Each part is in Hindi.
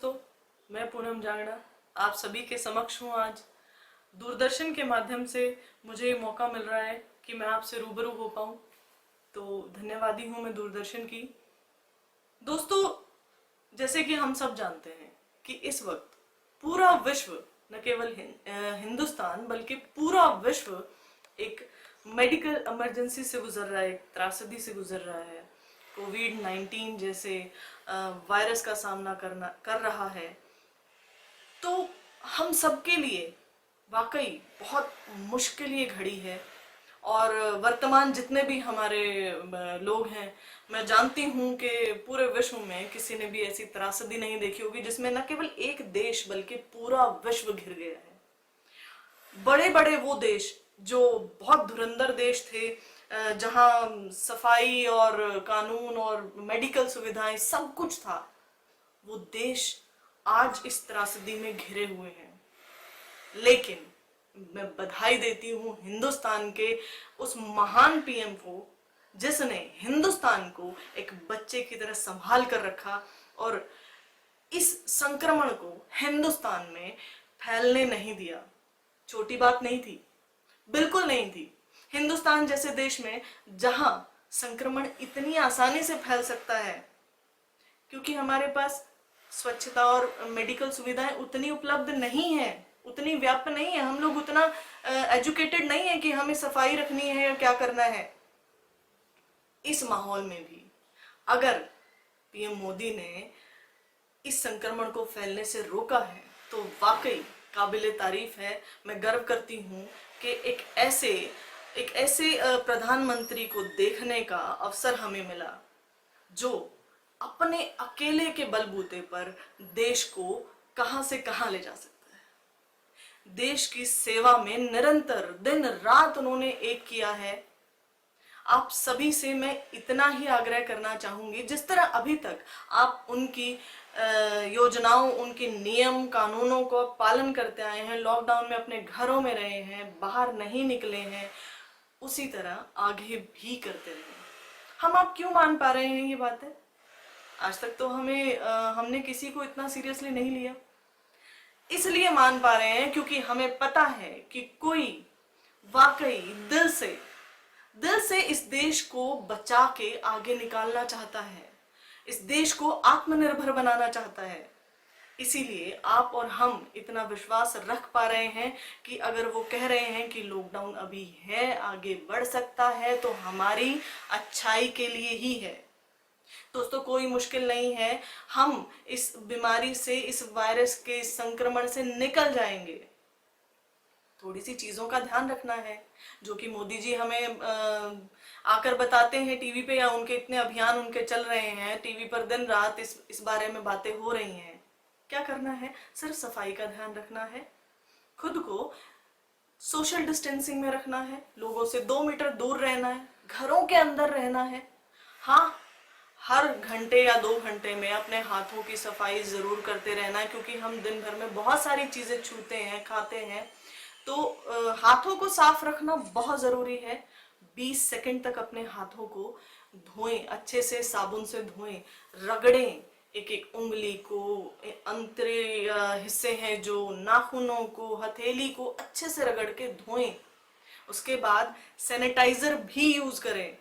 दोस्तों, मैं पूनम जांगड़ा आप सभी के समक्ष हूँ। आज दूरदर्शन के माध्यम से मुझे ये मौका मिल रहा है कि मैं आपसे रूबरू हो पाऊँ, तो धन्यवादी हूँ मैं दूरदर्शन की। दोस्तों, जैसे कि हम सब जानते हैं कि इस वक्त पूरा विश्व, न केवल हिंदुस्तान बल्कि पूरा विश्व एक मेडिकल इमरजेंसी से गुजर रहा है, एक त्रासदी से गुजर रहा है। कोविड-19 जैसे वायरस का सामना कर रहा है। तो हम सबके लिए वाकई बहुत मुश्किल ये घड़ी है। और वर्तमान जितने भी हमारे लोग हैं, मैं जानती हूँ कि पूरे विश्व में किसी ने भी ऐसी त्रासदी नहीं देखी होगी जिसमें न केवल एक देश बल्कि पूरा विश्व घिर गया है। बड़े बड़े वो देश जो बहुत धुरंधर देश थे, जहाँ सफाई और कानून और मेडिकल सुविधाएं सब कुछ था, वो देश आज इस त्रासदी में घिरे हुए हैं। लेकिन मैं बधाई देती हूँ हिंदुस्तान के उस महान पीएम को जिसने हिंदुस्तान को एक बच्चे की तरह संभाल कर रखा और इस संक्रमण को हिंदुस्तान में फैलने नहीं दिया। छोटी बात नहीं थी, बिल्कुल नहीं थी। हिंदुस्तान जैसे देश में जहां संक्रमण इतनी आसानी से फैल सकता है क्योंकि हमारे पास स्वच्छता और मेडिकल सुविधाएं उतनी उपलब्ध नहीं है, उतनी व्याप्त नहीं है। हम लोग उतना एजुकेटेड नहीं है कि हमें सफाई रखनी है या क्या करना है। इस माहौल में भी अगर पीएम मोदी ने इस संक्रमण को फैलने से रोका है तो वाकई काबिले तारीफ है। मैं गर्व करती हूँ कि एक ऐसे प्रधानमंत्री को देखने का अवसर हमें मिला जो अपने अकेले के बलबूते पर देश को कहां से कहां ले जा सकता है। देश की सेवा में निरंतर दिन रात उन्होंने एक किया है। आप सभी से मैं इतना ही आग्रह करना चाहूंगी, जिस तरह अभी तक आप उनकी योजनाओं, उनके नियम कानूनों को पालन करते आए हैं, लॉकडाउन में अपने घरों में रहे हैं, बाहर नहीं निकले हैं, उसी तरह आगे भी करते रहे। हम आप क्यों मान पा रहे हैं ये बातें? आज तक तो हमने किसी को इतना सीरियसली नहीं लिया। इसलिए मान पा रहे हैं क्योंकि हमें पता है कि कोई वाकई दिल से इस देश को बचा के आगे निकालना चाहता है, इस देश को आत्मनिर्भर बनाना चाहता है। इसीलिए आप और हम इतना विश्वास रख पा रहे हैं कि अगर वो कह रहे हैं कि लॉकडाउन अभी है, आगे बढ़ सकता है, तो हमारी अच्छाई के लिए ही है। दोस्तों, कोई मुश्किल नहीं है। हम इस बीमारी से, इस वायरस के संक्रमण से निकल जाएंगे। थोड़ी सी चीजों का ध्यान रखना है जो कि मोदी जी हमें आकर बताते हैं टीवी पे, या उनके इतने अभियान उनके चल रहे हैं टीवी पर, दिन रात इस बारे में बातें हो रही हैं। क्या करना है? सिर्फ सफाई का ध्यान रखना है, खुद को सोशल डिस्टेंसिंग में रखना है, लोगों से 2 मीटर दूर रहना है, घरों के अंदर रहना है। हाँ, हर घंटे या 2 घंटे में अपने हाथों की सफाई जरूर करते रहना है, क्योंकि हम दिन भर में बहुत सारी चीजें छूते हैं, खाते हैं, तो हाथों को साफ रखना बहुत जरूरी है। 20 सेकंड तक अपने हाथों को धोएं, अच्छे से साबुन से धोएं, रगड़ें एक एक उंगली को, अंतरे हिस्से हैं जो नाखूनों को, हथेली को अच्छे से रगड़ के धोएं। उसके बाद सैनिटाइजर भी यूज करें,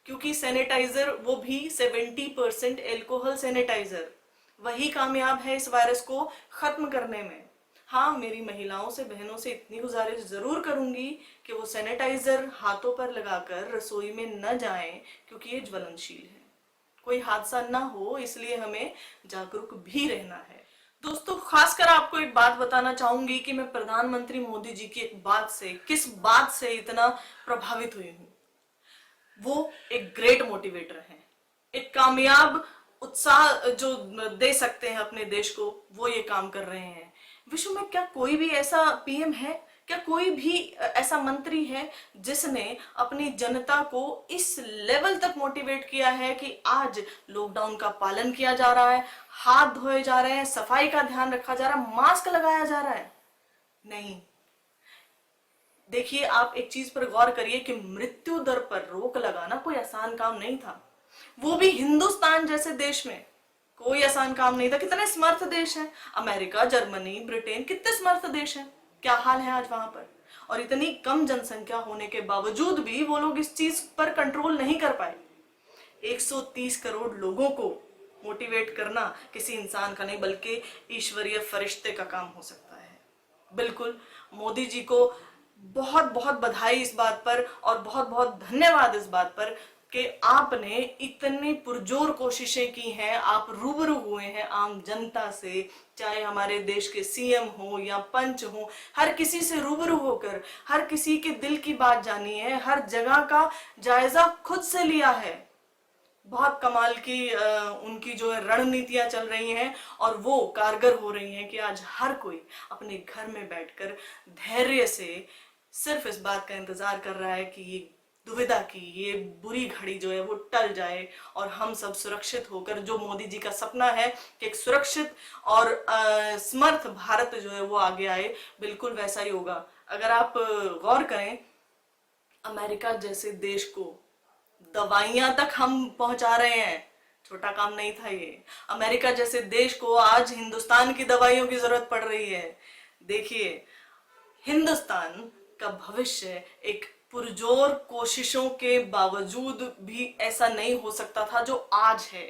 क्योंकि सैनिटाइजर वो भी 70% एल्कोहल सैनिटाइजर, वही कामयाब है इस वायरस को खत्म करने में। हाँ, मेरी महिलाओं से, बहनों से इतनी गुजारिश जरूर करूंगी कि वो सैनिटाइजर हाथों पर लगाकर रसोई में न जाएं, क्योंकि ये ज्वलनशील है। कोई हादसा ना हो, इसलिए हमें जागरूक भी रहना है। दोस्तों, खासकर आपको एक बात बताना चाहूंगी कि मैं प्रधानमंत्री मोदी जी की एक बात से, किस बात से इतना प्रभावित हुई हूँ। वो एक ग्रेट मोटिवेटर हैं, एक कामयाब उत्साह जो दे सकते हैं अपने देश को, वो ये काम कर रहे हैं। विश्व में क्या कोई भी ऐसा पीएम है, क्या कोई भी ऐसा मंत्री है जिसने अपनी जनता को इस लेवल तक मोटिवेट किया है कि आज लॉकडाउन का पालन किया जा रहा है, हाथ धोए जा रहे हैं, सफाई का ध्यान रखा जा रहा है, मास्क लगाया जा रहा है? नहीं। देखिए, आप एक चीज पर गौर करिए कि मृत्यु दर पर रोक लगाना कोई आसान काम नहीं था, वो भी हिंदुस्तान जैसे देश में। कोई आसान काम नहीं था। कितने समर्थ देश हैं, अमेरिका, जर्मनी, ब्रिटेन, कितने समर्थ देश हैं। क्या हाल है आज वहां पर। और इतनी कम जनसंख्या होने के बावजूद भी वो लोग इस चीज पर कंट्रोल नहीं कर पाए। 130 करोड़ लोगों को मोटिवेट करना किसी इंसान का नहीं बल्कि ईश्वरीय फरिश्ते का काम हो सकता है। बिल्कुल, मोदी जी को बहुत बहुत बधाई इस बात पर और बहुत बहुत धन्यवाद इस बात पर कि आपने इतनी पुरजोर कोशिशें की हैं। आप रूबरू हुए हैं आम जनता से, चाहे हमारे देश के सीएम हो या पंच हो, हर किसी से रूबरू होकर हर किसी के दिल की बात जानी है, हर जगह का जायजा खुद से लिया है। बहुत कमाल की उनकी जो है रणनीतियां चल रही हैं और वो कारगर हो रही हैं कि आज हर कोई अपने घर में बैठकर धैर्य से सिर्फ इस बात का इंतजार कर रहा है कि ये दुविधा की ये बुरी घड़ी जो है वो टल जाए और हम सब सुरक्षित होकर, जो मोदी जी का सपना है कि एक सुरक्षित और समर्थ भारत जो है वो आगे आए, बिल्कुल वैसा ही होगा। अगर आप गौर करें, अमेरिका जैसे देश को दवाइयां तक हम पहुंचा रहे हैं, छोटा काम नहीं था ये। अमेरिका जैसे देश को आज हिंदुस्तान की दवाइयों की जरूरत पड़ रही है। देखिए, हिंदुस्तान का भविष्य एक पुरजोर कोशिशों के बावजूद भी ऐसा नहीं हो सकता था जो आज है।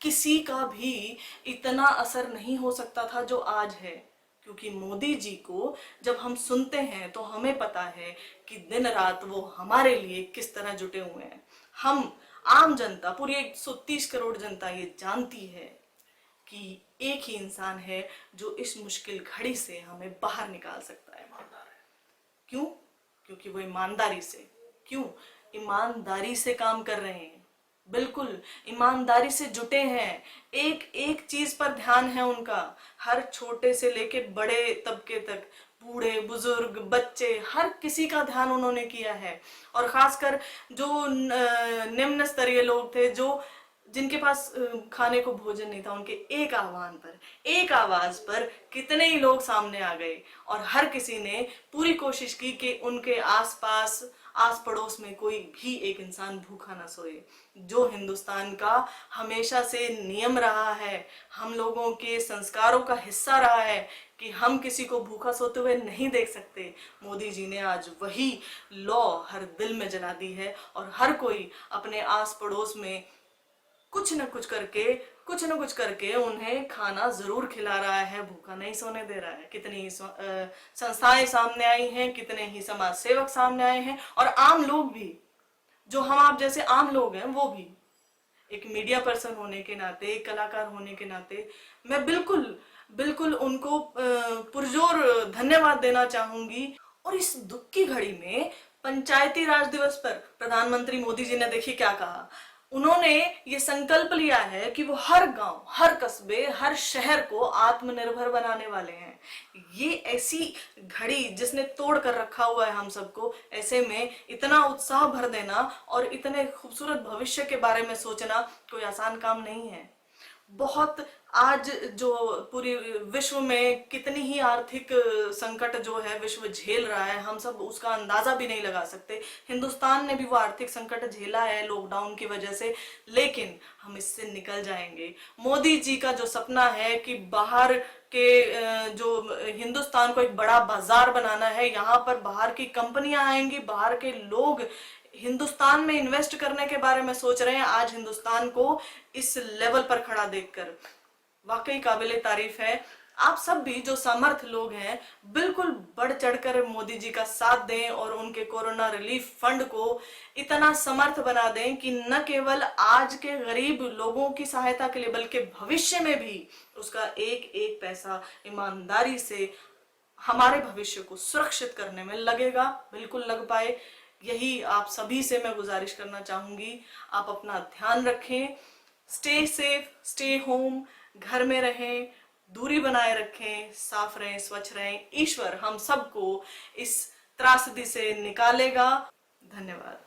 किसी का भी इतना असर नहीं हो सकता था जो आज है, क्योंकि मोदी जी को जब हम सुनते हैं तो हमें पता है कि दिन रात वो हमारे लिए किस तरह जुटे हुए हैं। हम आम जनता, पूरी 130 करोड़ जनता ये जानती है कि एक ही इंसान है जो इस मुश्किल घड़ी से हमें बाहर निकाल सकता है। क्यों? क्योंकि वो ईमानदारी से, क्यों? ईमानदारी से काम कर रहे हैं, बिल्कुल ईमानदारी से जुटे हैं। एक एक चीज पर ध्यान है उनका, हर छोटे से लेके बड़े तबके तक, बूढ़े बुजुर्ग बच्चे, हर किसी का ध्यान उन्होंने किया है। और खासकर जो निम्न स्तरीय लोग थे, जो जिनके पास खाने को भोजन नहीं था, उनके एक आह्वान पर, एक आवाज पर कितने ही लोग सामने आ गए और हर किसी ने पूरी कोशिश की कि उनके आसपास, आस पड़ोस में कोई भी एक इंसान भूखा ना सोए। जो हिंदुस्तान का हमेशा से नियम रहा है, हम लोगों के संस्कारों का हिस्सा रहा है कि हम किसी को भूखा सोते हुए नहीं देख सकते, मोदी जी ने आज वही लॉ हर दिल में जला दी है और हर कोई अपने आस पड़ोस में कुछ न कुछ करके उन्हें खाना जरूर खिला रहा है, भूखा नहीं सोने दे रहा है। कितनी ही संस्थाएं सामने आई हैं, कितने ही समाज सेवक सामने आए हैं और आम लोग भी, जो हम आप जैसे आम लोग हैं, वो भी। एक मीडिया पर्सन होने के नाते, एक कलाकार होने के नाते मैं बिल्कुल उनको पुरजोर धन्यवाद देना चाहूंगी। और इस दुख की घड़ी में पंचायती राज दिवस पर प्रधानमंत्री मोदी जी ने देखिए क्या कहा। उन्होंने ये संकल्प लिया है कि वो हर गांव, हर कस्बे, हर शहर को आत्मनिर्भर बनाने वाले हैं। ये ऐसी घड़ी जिसने तोड़ कर रखा हुआ है हम सबको, ऐसे में इतना उत्साह भर देना और इतने खूबसूरत भविष्य के बारे में सोचना कोई आसान काम नहीं है। बहुत आज जो पूरी विश्व में कितनी ही आर्थिक संकट जो है विश्व झेल रहा है, हम सब उसका अंदाजा भी नहीं लगा सकते। हिंदुस्तान ने भी वो आर्थिक संकट झेला है लॉकडाउन की वजह से, लेकिन हम इससे निकल जाएंगे। मोदी जी का जो सपना है कि बाहर के जो हिंदुस्तान को एक बड़ा बाजार बनाना है, यहाँ पर बाहर की कंपनियां आएंगी, बाहर के लोग हिंदुस्तान में इन्वेस्ट करने के बारे में सोच रहे हैं। आज हिंदुस्तान को इस लेवल पर खड़ा देखकर वाकई काबिले तारीफ है। आप सब भी जो समर्थ लोग हैं, बिल्कुल बढ़ चढ़कर मोदी जी का साथ दें और उनके कोरोना रिलीफ फंड को इतना समर्थ बना दें कि न केवल आज के गरीब लोगों की सहायता के लिए बल्कि भविष्य में भी उसका एक एक पैसा ईमानदारी से हमारे भविष्य को सुरक्षित करने में लगेगा, बिल्कुल लग पाए। यही आप सभी से मैं गुजारिश करना चाहूंगी। आप अपना ध्यान रखें, स्टे सेफ, स्टे होम, घर में रहें, दूरी बनाए रखें, साफ रहें, स्वच्छ रहें। ईश्वर हम सबको इस त्रासदी से निकालेगा। धन्यवाद।